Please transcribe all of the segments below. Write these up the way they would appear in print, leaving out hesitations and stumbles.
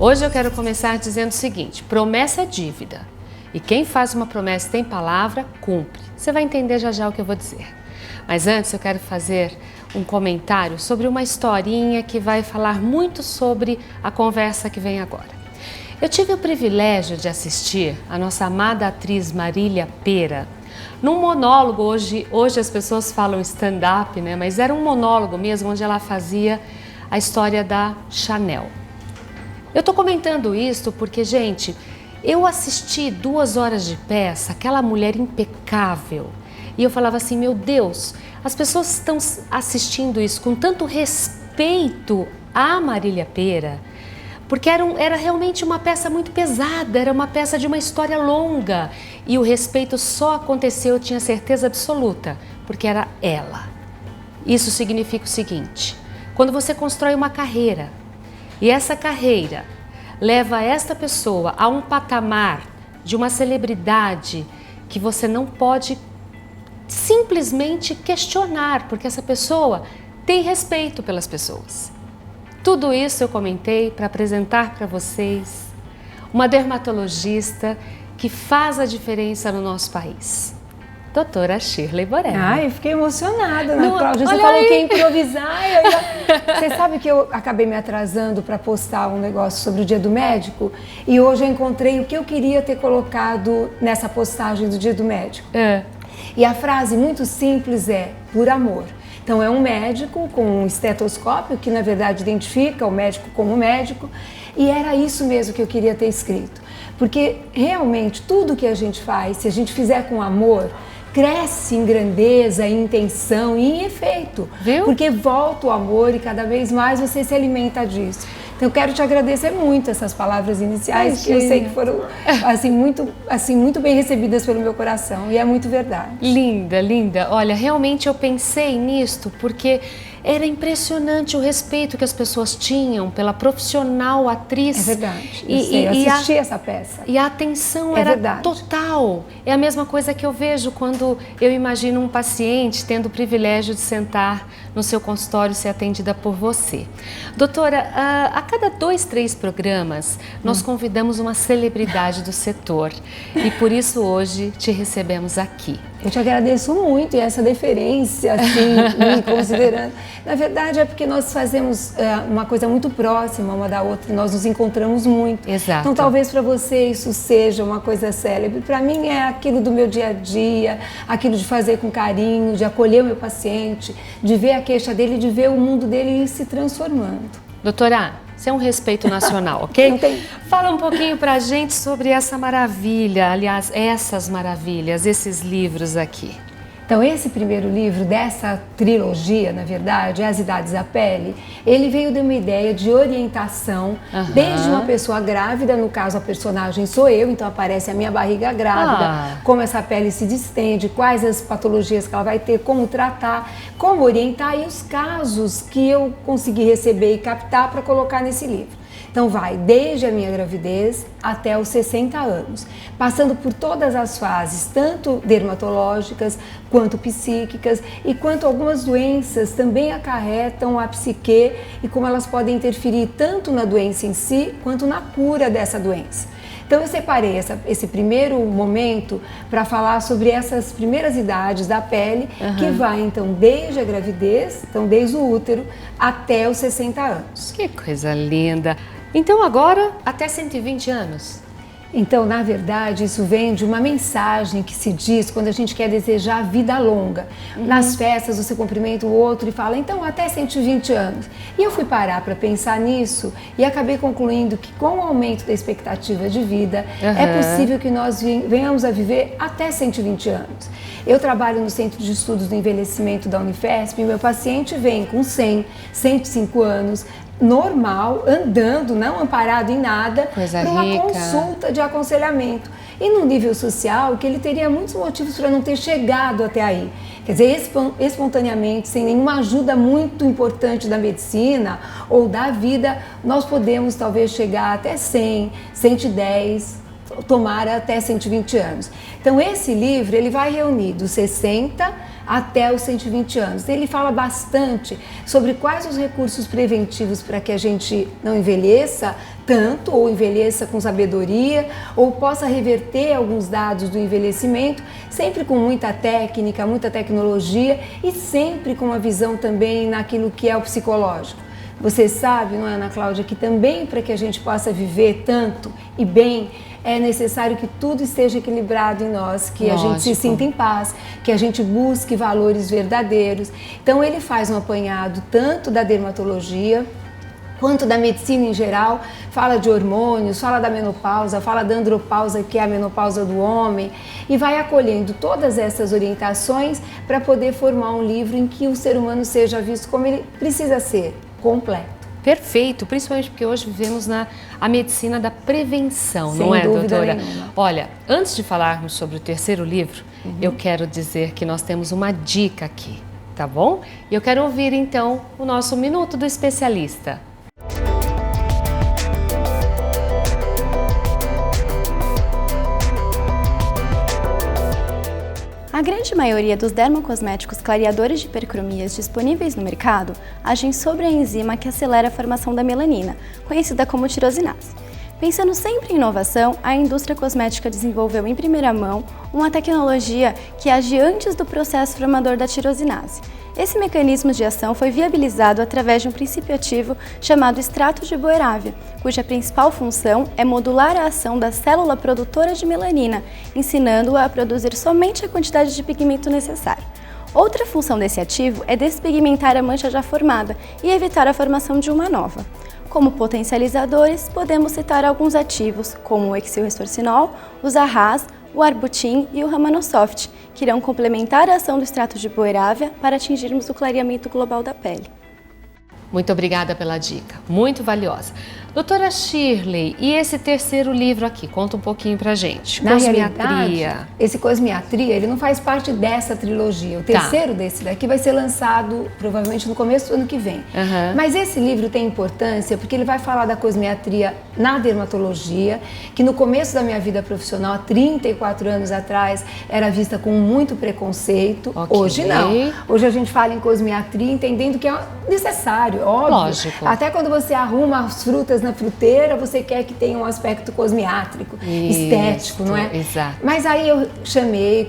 Hoje eu quero começar dizendo o seguinte: promessa é dívida. E quem faz uma promessa e tem palavra, cumpre. Você vai entender já já o que eu vou dizer. Mas antes eu quero fazer um comentário sobre uma historinha que vai falar muito sobre a conversa que vem agora. Eu tive o privilégio de assistir a nossa amada atriz Marília Pêra num monólogo. Hoje as pessoas falam stand-up, né? Mas era um monólogo mesmo, onde ela fazia a história da Chanel. Eu tô comentando isso porque, gente, eu assisti 2 horas de peça, aquela mulher impecável, e eu falava assim, meu Deus, as pessoas estão assistindo isso com tanto respeito à Marília Pêra, porque era realmente uma peça muito pesada, era uma peça de uma história longa, e o respeito só aconteceu, eu tinha certeza absoluta, porque era ela. Isso significa o seguinte: quando você constrói uma carreira, e essa carreira leva esta pessoa a um patamar de uma celebridade que você não pode simplesmente questionar, porque essa pessoa tem respeito pelas pessoas. Tudo isso eu comentei para apresentar para vocês uma dermatologista que faz a diferença no nosso país. Doutora Shirley Borelli. Ai, fiquei emocionada, né, Cláudia? Você falou que ia improvisar. Você sabe que eu acabei me atrasando para postar um negócio sobre o Dia do Médico, e hoje eu encontrei o que eu queria ter colocado nessa postagem do Dia do Médico. E a frase muito simples é, por amor. Então é um médico com um estetoscópio que na verdade identifica o médico como médico, e era isso mesmo que eu queria ter escrito. Porque realmente tudo que a gente faz, se a gente fizer com amor, cresce em grandeza, em intenção e em efeito. Viu? Porque volta o amor e cada vez mais você se alimenta disso. Então eu quero te agradecer muito essas palavras iniciais, que eu sei que foram muito bem recebidas pelo meu coração, e é muito verdade. Linda, linda. Olha, realmente eu pensei nisto porque era impressionante o respeito que as pessoas tinham pela profissional atriz. É verdade, eu assisti essa peça. E a atenção era total. É a mesma coisa que eu vejo quando eu imagino um paciente tendo o privilégio de sentar no seu consultório e ser atendida por você. Doutora, a cada 2, 3 programas nós convidamos uma celebridade do setor, e por isso hoje te recebemos aqui. Eu te agradeço muito, e essa deferência, assim, me considerando. Na verdade, é porque nós fazemos uma coisa muito próxima uma da outra, e nós nos encontramos muito. Exato. Então, talvez para você isso seja uma coisa célebre. Para mim, é aquilo do meu dia a dia, aquilo de fazer com carinho, de acolher o meu paciente, de ver a queixa dele, de ver o mundo dele se transformando. Doutora, isso é um respeito nacional, ok? Não tem... Fala um pouquinho pra gente sobre essa maravilha, aliás, essas maravilhas, esses livros aqui. Então, esse primeiro livro dessa trilogia, na verdade, As Idades da Pele, ele veio de uma ideia de orientação, desde uma pessoa grávida, no caso a personagem sou eu, então aparece a minha barriga grávida, como essa pele se distende, quais as patologias que ela vai ter, como tratar, como orientar, e os casos que eu consegui receber e captar para colocar nesse livro. Então vai desde a minha gravidez até os 60 anos, passando por todas as fases, tanto dermatológicas, quanto psíquicas, e quanto algumas doenças também acarretam a psique, e como elas podem interferir tanto na doença em si, quanto na cura dessa doença. Então eu separei esse primeiro momento para falar sobre essas primeiras idades da pele, que vai então desde a gravidez, então desde o útero, até os 60 anos. Que coisa linda! Então agora, até 120 anos. Então, na verdade, isso vem de uma mensagem que se diz quando a gente quer desejar vida longa. Nas festas, você cumprimenta o outro e fala, então, até 120 anos. E eu fui parar para pensar nisso e acabei concluindo que com o aumento da expectativa de vida, é possível que nós venhamos a viver até 120 anos. Eu trabalho no Centro de Estudos do Envelhecimento da Unifesp, e meu paciente vem com 100, 105 anos, normal, andando, não amparado em nada, para uma consulta de aconselhamento. E no nível social, que ele teria muitos motivos para não ter chegado até aí. Quer dizer, espontaneamente, sem nenhuma ajuda muito importante da medicina ou da vida, nós podemos talvez chegar até 100, 110, tomar até 120 anos. Então esse livro ele vai reunir dos 60 até os 120 anos. Ele fala bastante sobre quais os recursos preventivos para que a gente não envelheça tanto, ou envelheça com sabedoria, ou possa reverter alguns dados do envelhecimento, sempre com muita técnica, muita tecnologia e sempre com uma visão também naquilo que é o psicológico. Você sabe, não é, Ana Cláudia, que também para que a gente possa viver tanto e bem, é necessário que tudo esteja equilibrado em nós, que a gente se sinta em paz, que a gente busque valores verdadeiros. Então ele faz um apanhado tanto da dermatologia, quanto da medicina em geral, fala de hormônios, fala da menopausa, fala da andropausa, que é a menopausa do homem, e vai acolhendo todas essas orientações para poder formar um livro em que o ser humano seja visto como ele precisa ser, completo. Perfeito, principalmente porque hoje vivemos a medicina da prevenção, Sem não é, dúvida doutora? nenhuma. Olha, antes de falarmos sobre o terceiro livro, eu quero dizer que nós temos uma dica aqui, tá bom? E eu quero ouvir então o nosso Minuto do Especialista. A grande maioria dos dermocosméticos clareadores de hipercromias disponíveis no mercado agem sobre a enzima que acelera a formação da melanina, conhecida como tirosinase. Pensando sempre em inovação, a indústria cosmética desenvolveu em primeira mão uma tecnologia que age antes do processo formador da tirosinase. Esse mecanismo de ação foi viabilizado através de um princípio ativo chamado extrato de boerávia, cuja principal função é modular a ação da célula produtora de melanina, ensinando-a a produzir somente a quantidade de pigmento necessária. Outra função desse ativo é despigmentar a mancha já formada e evitar a formação de uma nova. Como potencializadores, podemos citar alguns ativos, como o hexilrestorcinol, o Zarraz, o Arbutin e o Ramanosoft, que irão complementar a ação do extrato de boerávia para atingirmos o clareamento global da pele. Muito obrigada pela dica, muito valiosa. Doutora Shirley, e esse terceiro livro aqui? Conta um pouquinho pra gente. Na realidade, esse Cosmiatria, ele não faz parte dessa trilogia. O terceiro desse daqui vai ser lançado provavelmente no começo do ano que vem. Mas esse livro tem importância porque ele vai falar da cosmiatria na dermatologia, que no começo da minha vida profissional, há 34 anos atrás, era vista com muito preconceito. Hoje não. Hoje a gente fala em cosmiatria entendendo que é necessário, óbvio. Lógico. Até quando você arruma as frutas na fruteira, você quer que tenha um aspecto cosmiátrico, estético, não é? Exato. Mas aí eu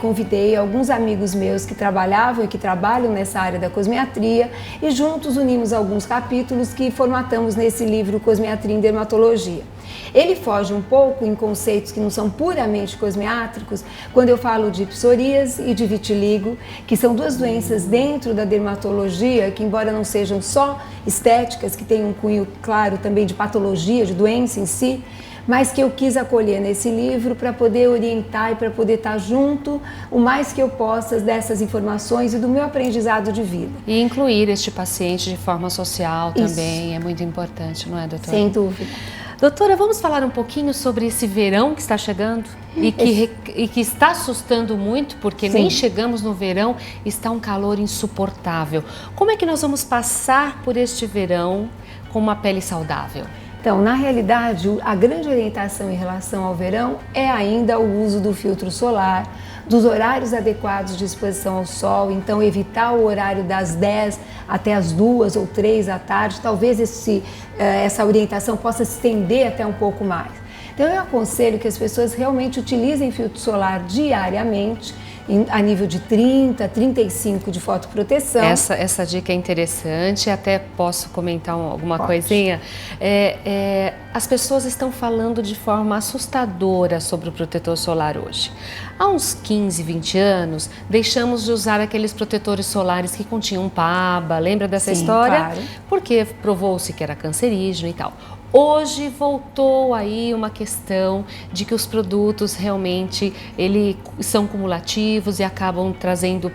convidei alguns amigos meus que trabalhavam e que trabalham nessa área da cosmiatria e juntos unimos alguns capítulos que formatamos nesse livro Cosmiatria em Dermatologia. Ele foge um pouco em conceitos que não são puramente cosmiátricos, quando eu falo de psoríase e de vitiligo, que são duas doenças dentro da dermatologia, que embora não sejam só estéticas, que têm um cunho claro também de patologia, de doença em si, mas que eu quis acolher nesse livro para poder orientar e para poder estar junto o mais que eu possa dessas informações e do meu aprendizado de vida. E incluir este paciente de forma social também é muito importante, não é, doutora? Sem dúvida. Doutora, vamos falar um pouquinho sobre esse verão que está chegando e que está assustando muito, porque nem chegamos no verão, está um calor insuportável. Como é que nós vamos passar por este verão com uma pele saudável? Então, na realidade, a grande orientação em relação ao verão é ainda o uso do filtro solar, dos horários adequados de exposição ao sol, então evitar o horário das 10 até as 2 ou 3 da tarde, talvez essa orientação possa se estender até um pouco mais. Então eu aconselho que as pessoas realmente utilizem filtro solar diariamente, a nível de 30, 35 de fotoproteção. Essa dica é interessante, até posso comentar alguma coisinha. As pessoas estão falando de forma assustadora sobre o protetor solar hoje. Há uns 15, 20 anos, deixamos de usar aqueles protetores solares que continham PABA, lembra dessa história? Claro. Porque provou-se que era cancerígeno e tal. Hoje voltou aí uma questão de que os produtos realmente são cumulativos e acabam trazendo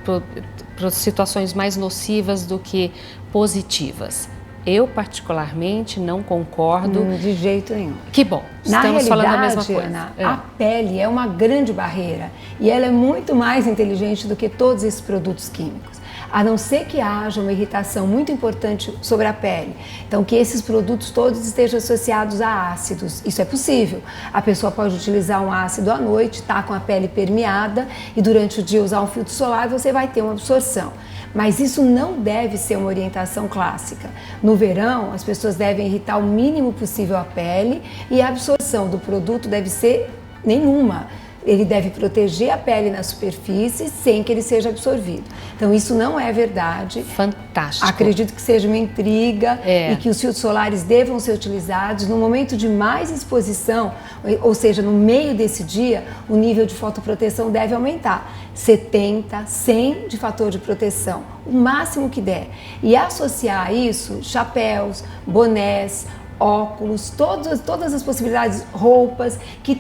situações mais nocivas do que positivas. Eu, particularmente, não concordo. De jeito nenhum. Que bom, estamos falando a mesma coisa. Ana, a pele é uma grande barreira e ela é muito mais inteligente do que todos esses produtos químicos. a não ser que haja uma irritação muito importante sobre a pele. Então, que esses produtos todos estejam associados a ácidos. Isso é possível. A pessoa pode utilizar um ácido à noite, tá com a pele permeada, e durante o dia usar um filtro solar, você vai ter uma absorção. Mas isso não deve ser uma orientação clássica. No verão, as pessoas devem irritar o mínimo possível a pele e a absorção do produto deve ser nenhuma. Ele deve proteger a pele na superfície sem que ele seja absorvido. Então isso não é verdade. Fantástico. Acredito que seja uma intriga e que os filtros solares devam ser utilizados no momento de mais exposição, ou seja, no meio desse dia, o nível de fotoproteção deve aumentar. 70, 100 de fator de proteção, o máximo que der. E associar a isso chapéus, bonés, óculos, todas as possibilidades, roupas que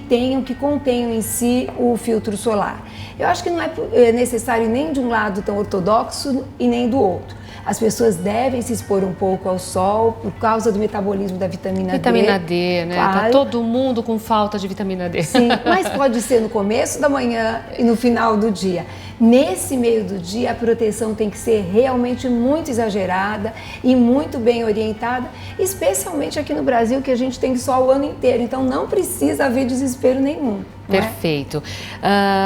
contenham em si o filtro solar. Eu acho que não é necessário nem de um lado tão ortodoxo e nem do outro. As pessoas devem se expor um pouco ao sol por causa do metabolismo da vitamina D. Vitamina D, né? Claro. Tá todo mundo com falta de vitamina D. Sim, mas pode ser no começo da manhã e no final do dia. Nesse meio do dia, a proteção tem que ser realmente muito exagerada e muito bem orientada, especialmente aqui no Brasil, que a gente tem sol o ano inteiro, então não precisa haver desespero nenhum. Perfeito.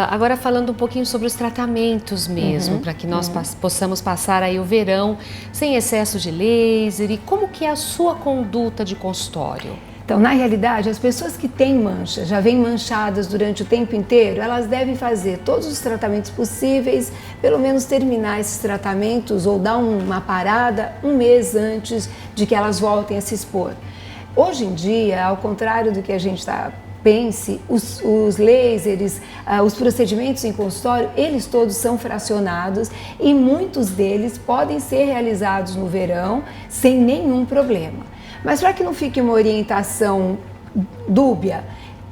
Agora falando um pouquinho sobre os tratamentos mesmo, para que nós possamos passar aí o verão sem excesso de laser, e como que é a sua conduta de consultório? Então, na realidade, as pessoas que têm manchas, já vêm manchadas durante o tempo inteiro, elas devem fazer todos os tratamentos possíveis, pelo menos terminar esses tratamentos ou dar uma parada um mês antes de que elas voltem a se expor. Hoje em dia, ao contrário do que a gente pense, os lasers, os procedimentos em consultório, eles todos são fracionados e muitos deles podem ser realizados no verão sem nenhum problema. Mas para que não fique uma orientação dúbia,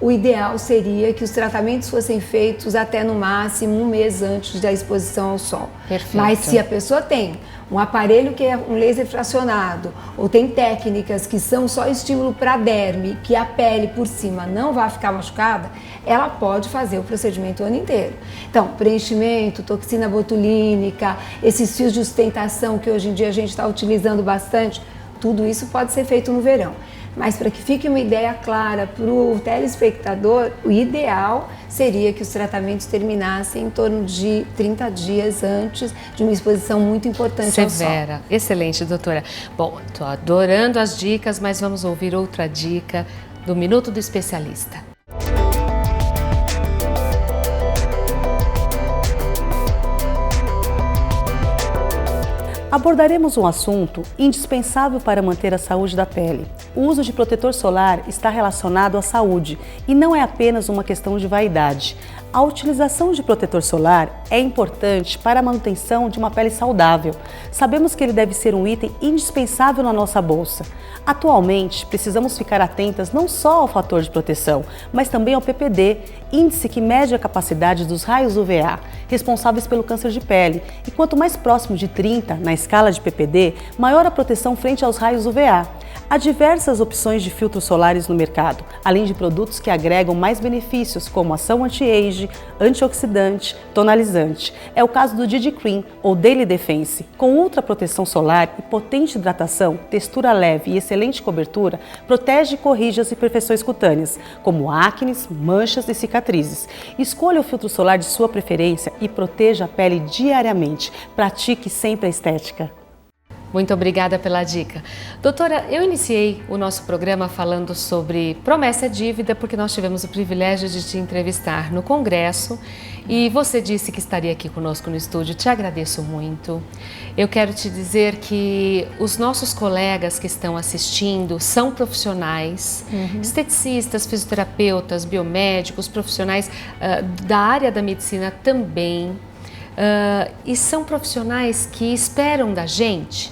o ideal seria que os tratamentos fossem feitos até no máximo um mês antes da exposição ao sol. Perfeito. Mas se a pessoa tem um aparelho que é um laser fracionado, ou tem técnicas que são só estímulo para a derme, que a pele por cima não vai ficar machucada, ela pode fazer o procedimento o ano inteiro. Então, preenchimento, toxina botulínica, esses fios de sustentação que hoje em dia a gente está utilizando bastante, tudo isso pode ser feito no verão. Mas para que fique uma ideia clara para o telespectador, o ideal seria que os tratamentos terminassem em torno de 30 dias antes de uma exposição muito importante ao sol. Severa. Excelente, doutora. Bom, estou adorando as dicas, mas vamos ouvir outra dica do Minuto do Especialista. Abordaremos um assunto indispensável para manter a saúde da pele. O uso de protetor solar está relacionado à saúde e não é apenas uma questão de vaidade. A utilização de protetor solar é importante para a manutenção de uma pele saudável. Sabemos que ele deve ser um item indispensável na nossa bolsa. Atualmente, precisamos ficar atentas não só ao fator de proteção, mas também ao PPD, índice que mede a capacidade dos raios UVA, responsáveis pelo câncer de pele. E quanto mais próximo de 30 na escala de PPD, maior a proteção frente aos raios UVA. Há diversas opções de filtros solares no mercado, além de produtos que agregam mais benefícios, como ação anti-age, antioxidante, tonalizante. É o caso do DD Cream ou Daily Defense. Com ultra proteção solar e potente hidratação, textura leve e excelente cobertura, protege e corrige as imperfeições cutâneas, como acnes, manchas e cicatrizes. Escolha o filtro solar de sua preferência e proteja a pele diariamente. Pratique sempre a estética. Muito obrigada pela dica. Doutora, eu iniciei o nosso programa falando sobre promessa e dívida porque nós tivemos o privilégio de te entrevistar no Congresso e você disse que estaria aqui conosco no estúdio. Te agradeço muito. Eu quero te dizer que os nossos colegas que estão assistindo são profissionais, esteticistas, fisioterapeutas, biomédicos, profissionais da área da medicina também. E são profissionais que esperam da gente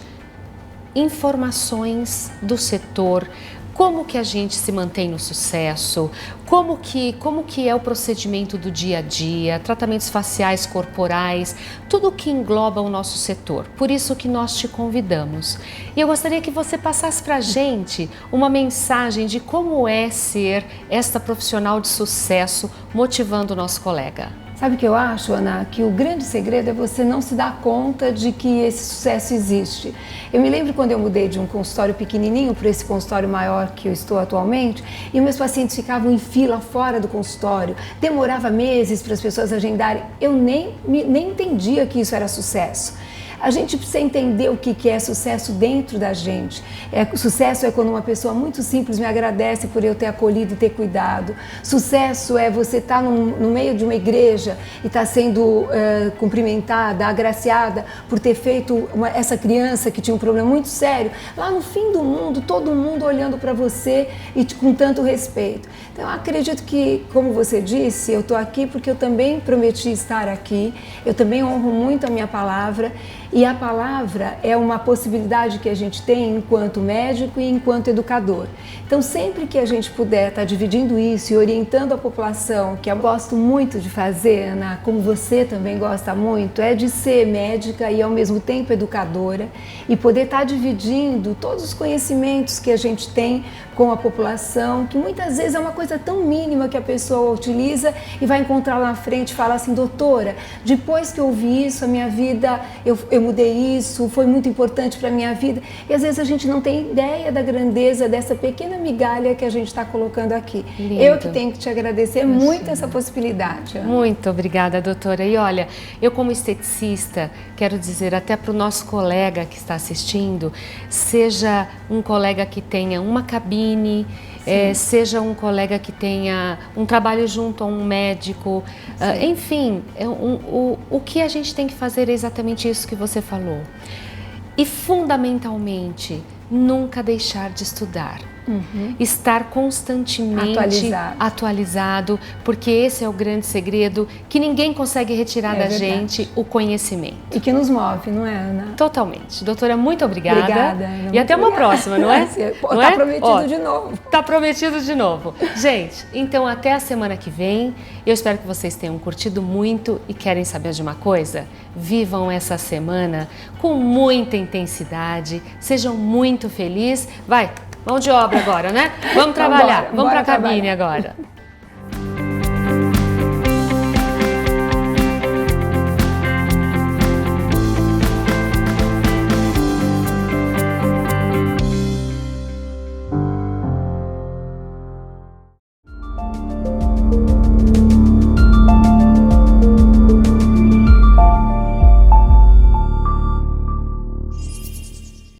informações do setor, como que a gente se mantém no sucesso, como que é o procedimento do dia a dia, tratamentos faciais, corporais, tudo que engloba o nosso setor. Por isso que nós te convidamos. E eu gostaria que você passasse para a gente uma mensagem de como é ser esta profissional de sucesso motivando o nosso colega. Sabe o que eu acho, Ana? Que o grande segredo é você não se dar conta de que esse sucesso existe. Eu me lembro quando eu mudei de um consultório pequenininho para esse consultório maior que eu estou atualmente, e meus pacientes ficavam em fila fora do consultório, demorava meses para as pessoas agendarem. Eu nem entendia que isso era sucesso. A gente precisa entender o que é sucesso dentro da gente. Sucesso é quando uma pessoa muito simples me agradece por eu ter acolhido e ter cuidado. Sucesso é você estar no meio de uma igreja e estar sendo cumprimentada, agraciada por ter feito essa criança que tinha um problema muito sério. Lá no fim do mundo, todo mundo olhando para você e com tanto respeito. Então, eu acredito que, como você disse, eu estou aqui porque eu também prometi estar aqui. Eu também honro muito a minha palavra. E a palavra é uma possibilidade que a gente tem enquanto médico e enquanto educador. Então, sempre que a gente puder estar dividindo isso e orientando a população, que eu gosto muito de fazer, Ana, como você também gosta muito, é de ser médica e ao mesmo tempo educadora e poder estar dividindo todos os conhecimentos que a gente tem com a população, que muitas vezes é uma coisa tão mínima que a pessoa utiliza e vai encontrar lá na frente e fala assim: doutora, depois que eu ouvi isso, a minha vida, eu mudei isso, foi muito importante para a minha vida. E às vezes a gente não tem ideia da grandeza dessa pequena migalha que a gente está colocando aqui. Lindo. Eu que tenho que te agradecer muito essa possibilidade. Ana. Muito obrigada, doutora. E olha, eu como esteticista, quero dizer até para o nosso colega que está assistindo, seja um colega que tenha uma cabine, seja um colega que tenha um trabalho junto a um médico, enfim, o que a gente tem que fazer é exatamente isso que você falou. E fundamentalmente, nunca deixar de estudar. Estar constantemente atualizado, porque esse é o grande segredo que ninguém consegue retirar da gente, o conhecimento. E que nos move, não é, Ana? Totalmente. Doutora, muito obrigada. Obrigada, Ana. E até uma próxima, não é? Tá prometido de novo. Tá prometido de novo. Gente, então até a semana que vem. Eu espero que vocês tenham curtido muito e querem saber de uma coisa? Vivam essa semana com muita intensidade, sejam muito felizes. Vai! Mão de obra agora, né? Vamos trabalhar, vamos para a cabine agora.